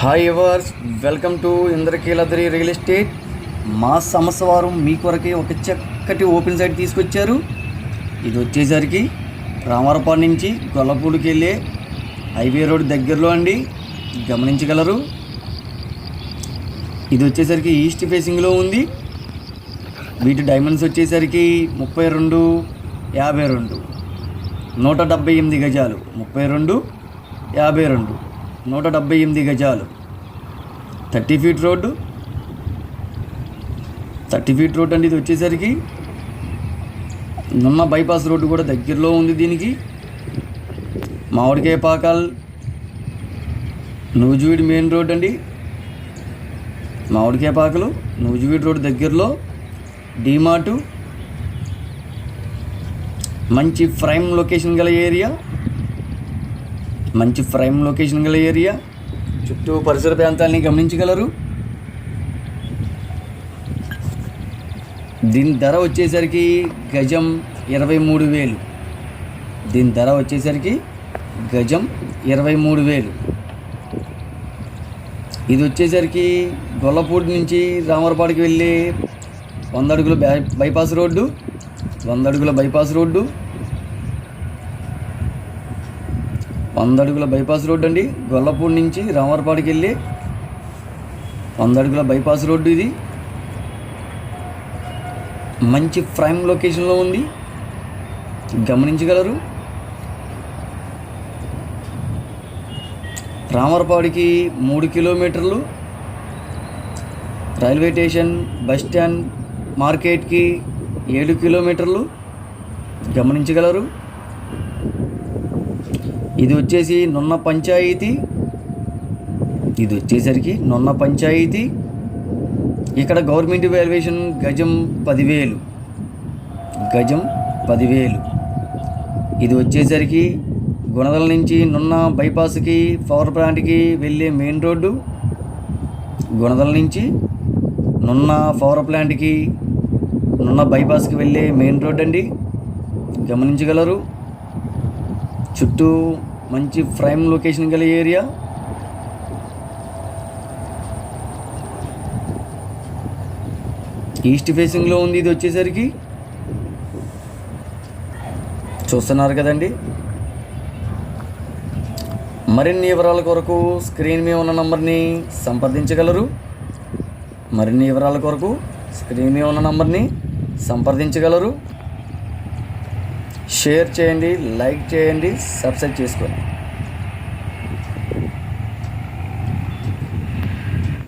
Hi ఎవర్స్, welcome to Indrakeeladri real estate. మా సంస్థ వారు మీ కొరకే ఒక చక్కటి ఓపెన్ సైట్ తీసుకొచ్చారు. ఇది వచ్చేసరికి రామారపాడు నుంచి గొల్లపూడికి వెళ్ళే హైవే రోడ్ దగ్గరలో అండి, గమనించగలరు. ఇది వచ్చేసరికి ఈస్ట్ ఫేసింగ్లో ఉంది. వీటి డైమెన్షన్స్ వచ్చేసరికి 32, 52, 178 గజాలు. 32, 52, 178 గజాలు. 30 ఫీట్ రోడ్డు. 30 ఫీట్ రోడ్ అండి. ఇది వచ్చేసరికి నున్న బైపాస్ రోడ్డు కూడా దగ్గరలో ఉంది. దీనికి మామిడికాయ పాకాల్ నూజివీడు మెయిన్ రోడ్ అండి. మామిడికాయ పాకలు నూజివీడు రోడ్ దగ్గరలో డీమార్టు, మంచి ప్రైమ్ లొకేషన్ గల ఏరియా. చుట్టూ పరిసర ప్రాంతాలని గమనించగలరు. దీని ధర వచ్చేసరికి గజం 23,000. దీని ధర వచ్చేసరికి గజం 23,000. ఇది వచ్చేసరికి గొల్లపూడి నుంచి రామరపాడికి వెళ్ళే 100 అడుగుల బైపాస్ రోడ్డు. 100 అడుగుల బైపాస్ రోడ్డు. 100 అడుగుల బైపాస్ రోడ్డు అండి. గొల్లపూడి నుంచి రామరపాడికి వెళ్ళి 100 అడుగుల బైపాస్ రోడ్డు. ఇది మంచి ప్రైమ్ లొకేషన్లో ఉంది, గమనించగలరు. రామరపాడికి 3 కిలోమీటర్లు. రైల్వే స్టేషన్, బస్ స్టాండ్, మార్కెట్కి 7 కిలోమీటర్లు, గమనించగలరు. ఇది వచ్చేసి నున్న పంచాయతీ. ఇది వచ్చేసరికి నున్న పంచాయతీ. ఇక్కడ గవర్నమెంట్ వాల్యుయేషన్ గజం 10,000. గజం 10,000. ఇది వచ్చేసరికి గుణదల నుంచి నున్న బైపాస్కి పవర్ ప్లాంట్కి వెళ్ళే మెయిన్ రోడ్డు. గుణదల నుంచి నున్న పవర్ ప్లాంట్కి నున్న బైపాస్కి వెళ్ళే మెయిన్ రోడ్ అండి, గమనించగలరు. చుట్టూ మంచి ప్రైమ్ లొకేషన్ గల ఏరియా. ఈస్ట్ ఫేసింగ్లో ఉంది. ఇది వచ్చేసరికి చూస్తున్నారు కదండి. మరిన్ని వివరాల కొరకు స్క్రీన్ మీద ఉన్న నంబర్ని సంప్రదించగలరు. షేర్ చేయండి, లైక్ చేయండి, సబ్స్క్రైబ్ చేసుకోండి.